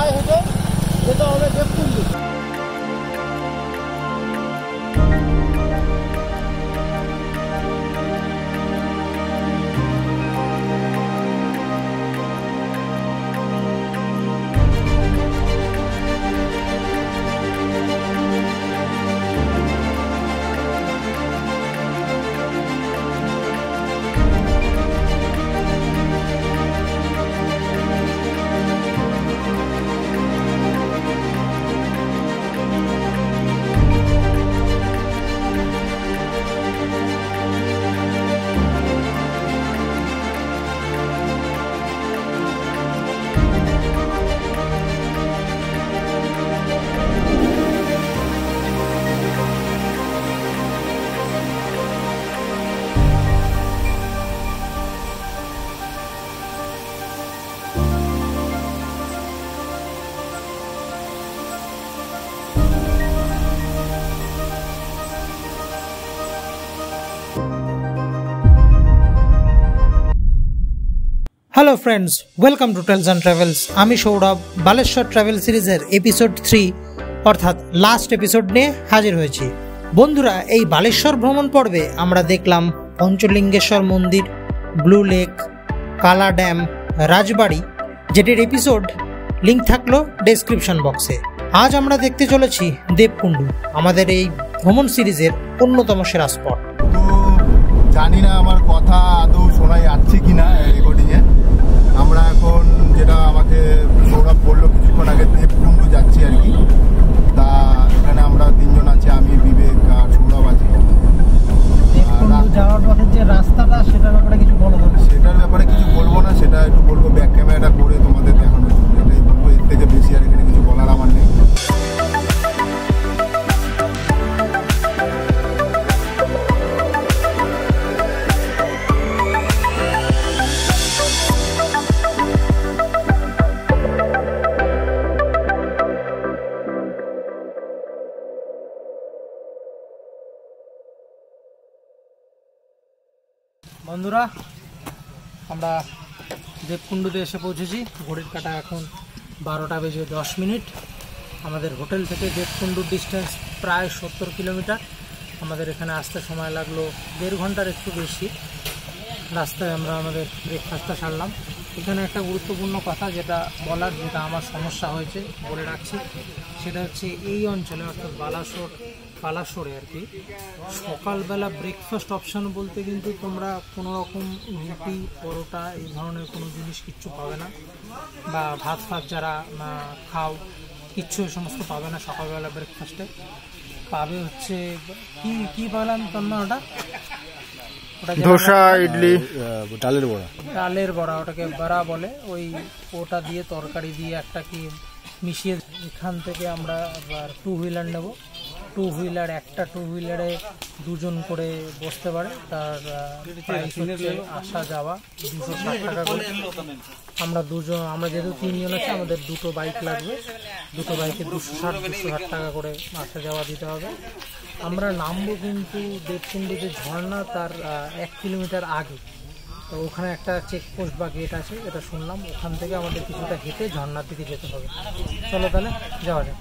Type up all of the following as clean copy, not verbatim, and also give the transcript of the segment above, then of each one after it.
পায়ে হেঁটে যেতে হবে Devkund. Hello friends, welcome to tales and travels. আমি সৌরভ বালেশ্বর ট্রাভেল সিরিজের এপিসোড 3 অর্থাৎ লাস্ট এপিসোড নিয়ে হাজির হয়েছি। বন্ধুরা, এই বালেশ্বর ভ্রমণ পর্বে আমরা দেখলাম পঞ্চলিঙ্গেশ্বর মন্দির, ব্লু লেক, কালা ড্যাম, রাজবাড়ি, যেটির এপিসোড লিঙ্ক থাকলো ডেসক্রিপশন বক্সে। আজ আমরা দেখতে চলেছি দেবকুণ্ডু, আমাদের এই ভ্রমণ সিরিজের অন্যতম সেরা স্পট। তো জানি না আমার কথা আদৌ শোনা যাচ্ছে কিনা রেকর্ডিংয়ে। আমরা এখন যেটা আমাকে সৌরভ বললো কিছুক্ষণ আগে, দেবকুণ্ডু যাচ্ছি আর কি। তা এখানে আমরা তিনজন আছি, আমি, বিবেক আর সৌরভ আছি। যাওয়ার পথে যে রাস্তাটা, সেটার ব্যাপারে কিছু বলবো না, সেটা একটু বলবো ব্যাক ক্যামেরাটা করে তোমাদের দেখানোর জন্য। এটাই বলবো, এর থেকে বেশি আর এখানে কিছু বলার আমার নেই। বন্ধুরা, আমরা দেবকুণ্ডুতে এসে পৌঁছেছি। ঘড়ির কাঁটা এখন 12:10। আমাদের হোটেল থেকে দেবকুণ্ডুর ডিস্টেন্স প্রায় 70 কিলোমিটার। আমাদের এখানে আসতে সময় লাগলো 1.5 ঘন্টার একটু বেশি। রাস্তায় আমরা আমাদের ব্রেকফাস্টটা সারলাম। এখানে একটা গুরুত্বপূর্ণ কথা যেটা বলার, যেটা আমার সমস্যা হয়েছে বলে রাখছি, সেটা হচ্ছে এই অঞ্চলে অর্থাৎ বালাসোরে আর কি, সকালবেলা ব্রেকফাস্ট অপশান বলতে কিন্তু তোমরা কোনো রকম রুটি, পরোটা এই ধরনের কোনো জিনিস কিচ্ছু পাবে না, বা ভাত যারা খাও কিচ্ছু এই সমস্ত পাবে না। সকালবেলা ব্রেকফাস্টে পাবে হচ্ছে কি বললাম তন্ময়, ওটা ধোসা, ইডলি, ডালের বড়া, ওটাকে বড়া বলে। ওটা দিয়ে তরকারি দিয়ে একটা কি মিশিয়ে। এখান থেকে আমরা আবার 2 হুইলার নেব। 2 হুইলার, একটা 2 হুইলারে 2 জন করে বসতে পারে। তার প্রাইস হচ্ছে আসা যাওয়া 260 টাকা করে। আমরা যেহেতু 3 জন আছি, আমাদের 2টো বাইক লাগবে। 2টো বাইকে 260 টাকা করে আসা যাওয়া দিতে হবে। আমরা নামবো কিন্তু দেবকুণ্ডু যে ঝর্ণা, তার 1 কিলোমিটার আগে। তো ওখানে একটা চেকপোস্ট বা গেট আছে, এটা শুনলাম। ওখান থেকে আমাদের কিছুটা হেঁটে ঝর্ণার দিকে যেতে হবে। চলো তাহলে যাওয়া যাক।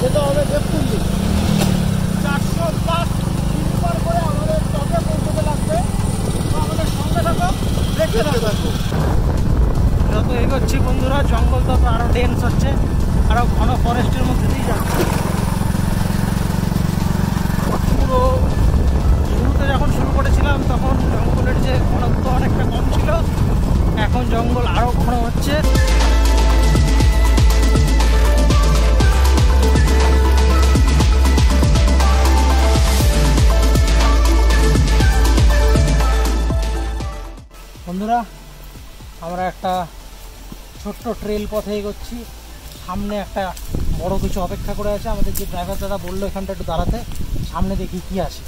যেতে হবে দেবকুণ্ডু। 400+ কিলোমিটার করে আমাদের টপে পৌঁছতে লাগবে। তো আমাদের সঙ্গে থাকো, দেখতে থাকো। এগোচ্ছি বন্ধুরা, জঙ্গল তো আরো ডেন্স হচ্ছে, আরো ঘন ফরেস্টের মধ্যে দিয়ে যাচ্ছে। পুরো শুরুতে যখন শুরু করেছিলাম তখন জঙ্গলের যে ঘনত্ব অনেকটা কম ছিল, এখন জঙ্গল আরো ঘন হচ্ছে। বন্ধুরা, আমরা একটা ছোট্ট ট্রেল পথে এগোচ্ছি। সামনে একটা বড় কিছু অপেক্ষা করে আছে। আমাদের যে ড্রাইভার দাদা বললো এখানটা একটু দাঁড়াতে, সামনে দেখি কি আছে।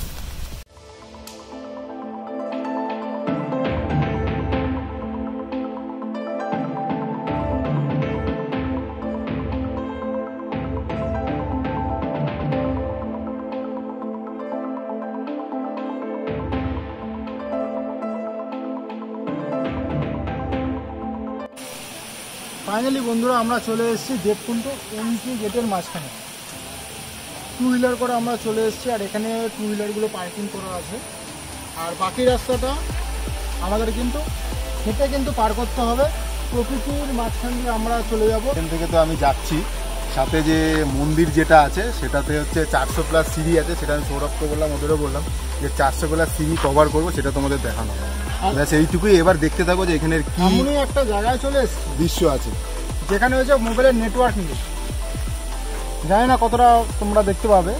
ফাইনালি বন্ধুরা আমরা চলে এসেছি দেবকুণ্ড এন্ট্রি গেটের মাঝখানে। 2 হুইলার করে আমরা চলে এসেছি, আর এখানে 2 হুইলারগুলো পার্কিং করা আছে। আর বাকি রাস্তাটা আমাদের কিন্তু হেঁটে কিন্তু পার করতে হবে। প্রকৃতির মাঝখান দিয়ে আমরা চলে যাব। এখান থেকে তো আমি যাচ্ছি, সাথে যে মন্দির যেটা আছে সেটাতে হচ্ছে 400+ সিঁড়ি আছে। সেটা আমি সৌরভকে বললাম, ওদেরও বললাম যে 400+ সিঁড়ি কভার করবো, সেটা তোমাদের দেখানো। ব্যাস এইটুকুই। এবার দেখতে থাকবো যে এখানের কি এমনই একটা জায়গায় চলে এসেছি দৃশ্য আছে, যেখানে হচ্ছে মোবাইলের নেটওয়ার্ক নেই। জানি না কতটা তোমরা দেখতে পাবে।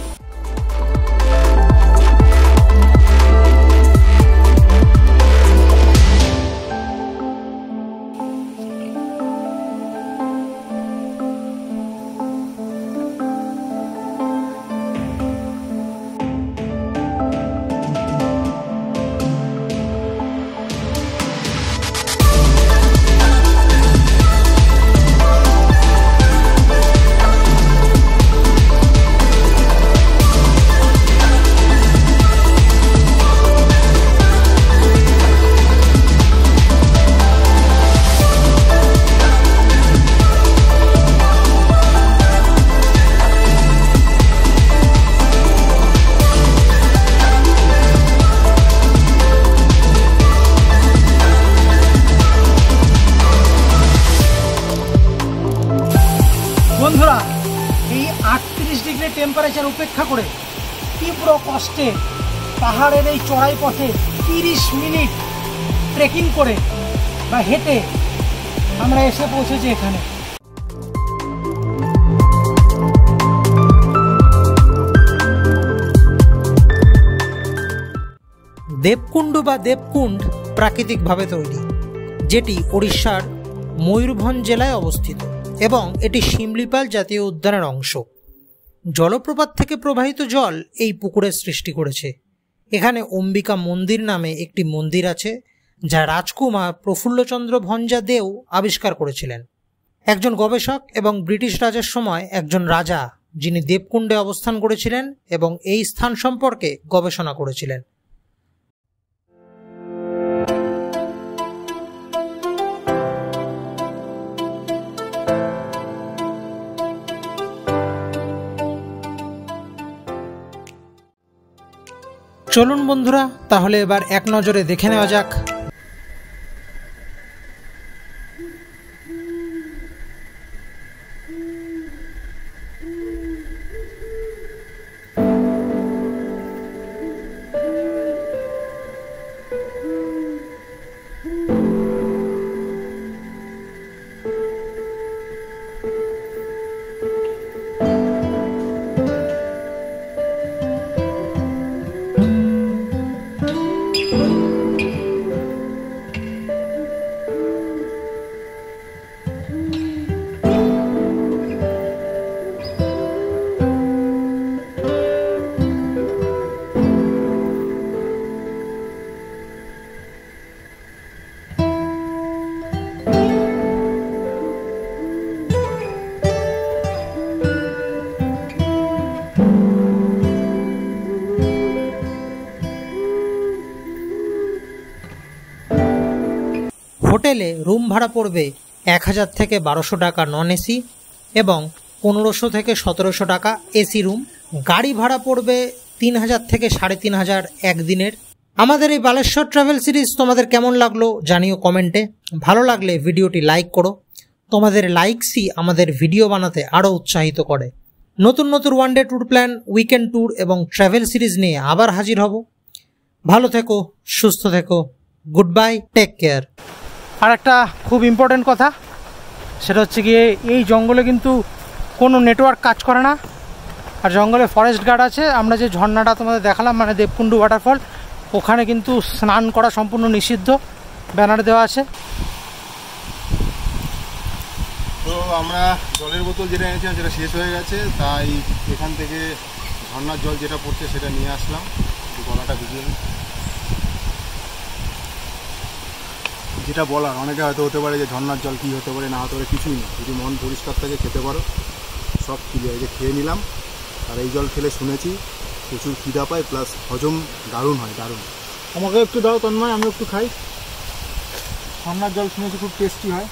বন্ধুরা, এই 38 ডিগ্রি টেম্পারেচার উপেক্ষা করে তীব্র কষ্টে পাহাড়ের এই চড়াই পথে 30 মিনিট ট্রেকিং করে বা হেঁটে আমরা এসে পৌঁছেছি এখানে। দেবকুণ্ড বা দেবকুণ্ড প্রাকৃতিকভাবে তৈরি, যেটি ওড়িশার ময়ূরভঞ্জ জেলায় অবস্থিত এবং এটি শিমলিপাল জাতীয় উদ্যানের অংশ। জলপ্রপাত থেকে প্রবাহিত জল এই পুকুরের সৃষ্টি করেছে। এখানে অম্বিকা মন্দির নামে একটি মন্দির আছে, যা রাজকুমার প্রফুল্লচন্দ্র ভঞ্জা দেও আবিষ্কার করেছিলেন। একজন গবেষক এবং ব্রিটিশ রাজের সময় একজন রাজা, যিনি দেবকুণ্ডে অবস্থান করেছিলেন এবং এই স্থান সম্পর্কে গবেষণা করেছিলেন। চলুন বন্ধুরা, তাহলে এবার এক নজরে দেখে নেওয়া যাক হোটেলে রুম ভাড়া পড়বে 1000 থেকে 1200 টাকা নন এসি এবং 1500 থেকে 1700 টাকা এসি রুম। গাড়ি ভাড়া পড়বে 3000 থেকে 3500 একদিনের। আমাদের এই বালেশ্বর ট্রাভেল সিরিজ তোমাদের কেমন লাগলো জানিও কমেন্টে। ভালো লাগলে ভিডিওটি লাইক করো, তোমাদের লাইকসই আমাদের ভিডিও বানাতে আরও উৎসাহিত করে। নতুন নতুন one day tour plan, weekend tour এবং ট্রাভেল সিরিজ নিয়ে আবার হাজির হব। ভালো থেকো, সুস্থ থেকো, গুড বাই, টেক কেয়ার। আর একটা খুব ইম্পর্টেন্ট কথা, সেটা হচ্ছে গিয়ে এই জঙ্গলে কিন্তু কোনো নেটওয়ার্ক কাজ করে না, আর জঙ্গলে ফরেস্ট গার্ড আছে। আমরা যে ঝর্ণাটা তোমাদের দেখালাম মানে দেবকুণ্ডু ওয়াটারফল, ওখানে কিন্তু স্নান করা সম্পূর্ণ নিষিদ্ধ, ব্যানার দেওয়া আছে। তো আমরা জলের বোতল যেটা এনেছিলাম সেটা শেষ হয়ে গেছে, তাই এখান থেকে ঝর্ণার জল যেটা পড়ছে সেটা নিয়ে আসলাম, গলাটা ভিজিয়ে নিই। যেটা বলার, অনেকে হয়তো হতে পারে যে ঝর্ণার জল কী হতে পারে না হতে পারে, কিছুই না। যদি মন পরিষ্কার থাকে খেতে পারো, সব ক্লিয়ার। এই যে খেয়ে নিলাম, আর এই জল খেলে শুনেছি প্রচুর খিদা পায়, প্লাস হজম দারুণ হয়, দারুণ। আমাকে একটু দাও তন্ময়, আমি একটু খাই। ঝর্ণার জল শুনেছি খুব টেস্টি হয়,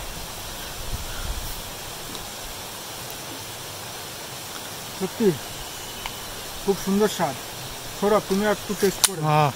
সত্যি খুব সুন্দর স্বাদ। সৌরভ, তুমি একটু টেস্ট করে। হ্যাঁ।